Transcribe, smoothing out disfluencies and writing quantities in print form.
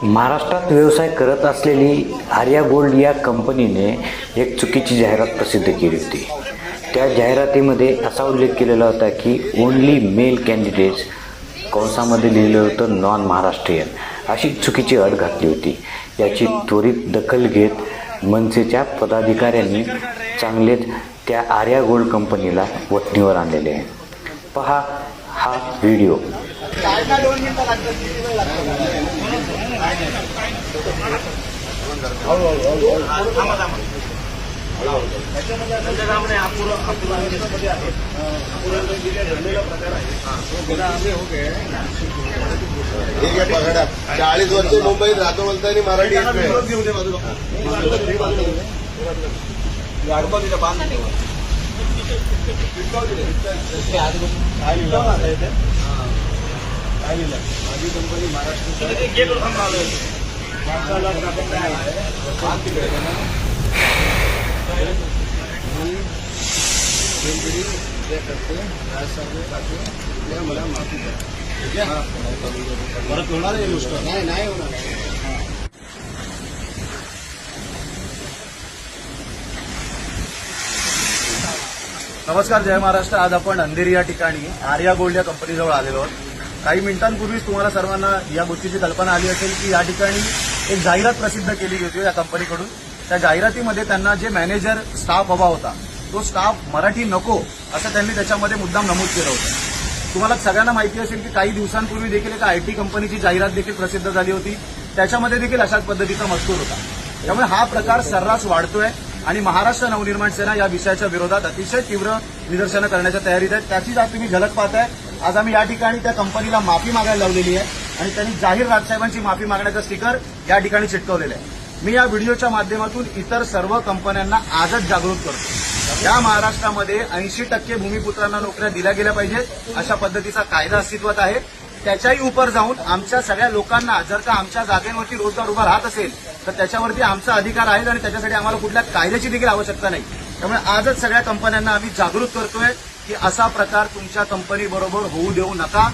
महाराष्ट्रात व्यवसाय करत असलेली आर्या गोल्ड या कंपनीने एक चुकीची जाहिरात प्रसिद्ध केली होती। त्या जाहिरातीमध्ये असा उल्लेख केलेला होता की ओनली मेल कॅन्डिडेट्स, कंसामध्ये लिहिलं होतं नॉन महाराष्ट्रीयन, अशी चुकीची अट घातली होती। याची त्वरित दखल घेत मनसेच्या पदाधिकाऱ्यांनी चांगलेच त्या आर्या गोल्ड कंपनीला वठणीवर आणलेले आहे। पहा हा व्हिडिओ। ठीक आहे, पकडा 40 वर्ष मुंबईत राहतो बोलताय मराठी माझी कंपनी महाराष्ट्र मला माफी द्या, परत होणार आहे गोष्ट नाही होणार। नमस्कार, जय महाराष्ट्र। आज आपण अंधेरी या ठिकाणी आर्या गोल्ड या कंपनीजवळ आलेलो आहोत। काही मिनिटांपूर्वीच तुम्हाला सर्वांना या गोष्टीची कल्पना आली असेल की या ठिकाणी एक जाहिरात प्रसिद्ध केली गेली या कंपनीकडून। त्या जाहिरातीमध्ये त्यांना जे मॅनेजर स्टाफ हवा होता तो स्टाफ मराठी नको असं त्यांनी त्याच्यामध्ये मुद्दाम नमूद केलं होतं। तुम्हाला सगळ्यांना माहिती असेल की काही दिवसांपूर्वी देखील एका आयटी कंपनीची जाहिरात देखील प्रसिद्ध झाली होती, त्याच्यामध्ये देखील अशाच पद्धतीचा मजकूर होता। त्यामुळे हा प्रकार सर्रास वाढतोय आणि महाराष्ट्र नवनिर्माण सेना या विषयाच्या विरोधात अतिशय तीव्र निदर्शनं करण्याच्या तयारीत आहे। त्याचीच आज तुम्ही झलक पाहताय। आज आम्ही या ठिकाणी त्या कंपनीला माफी मागायला लावलेली आहे आणि त्यांनी जाहीर राजसाहेबांची माफी मागण्याचं स्टिकर या ठिकाणी चिटकवलेलं आहे। मी या व्हिडिओच्या माध्यमातून इतर सर्व कंपन्यांना आजच जागृत करतो। या महाराष्ट्रामध्ये 80% भूमिपुत्रांना नोकऱ्या दिल्या गेल्या पाहिजेत अशा पद्धतीचा कायदा अस्तित्वात आहे। त्याच्याही उपर जाऊन आमच्या सगळ्या लोकांना जर का आमच्या जागेवरती रोजगार उभा राहत असेल तर त्याच्यावरती आमचा अधिकार आहे आणि त्याच्यासाठी आम्हाला कुठल्या कायद्याची देखील आवश्यकता नाही। त्यामुळे आजच सगळ्या कंपन्यांना आम्ही जागृत करतोय की असा प्रकार तुमच्या कंपनी बरोबर होऊ देऊ नका।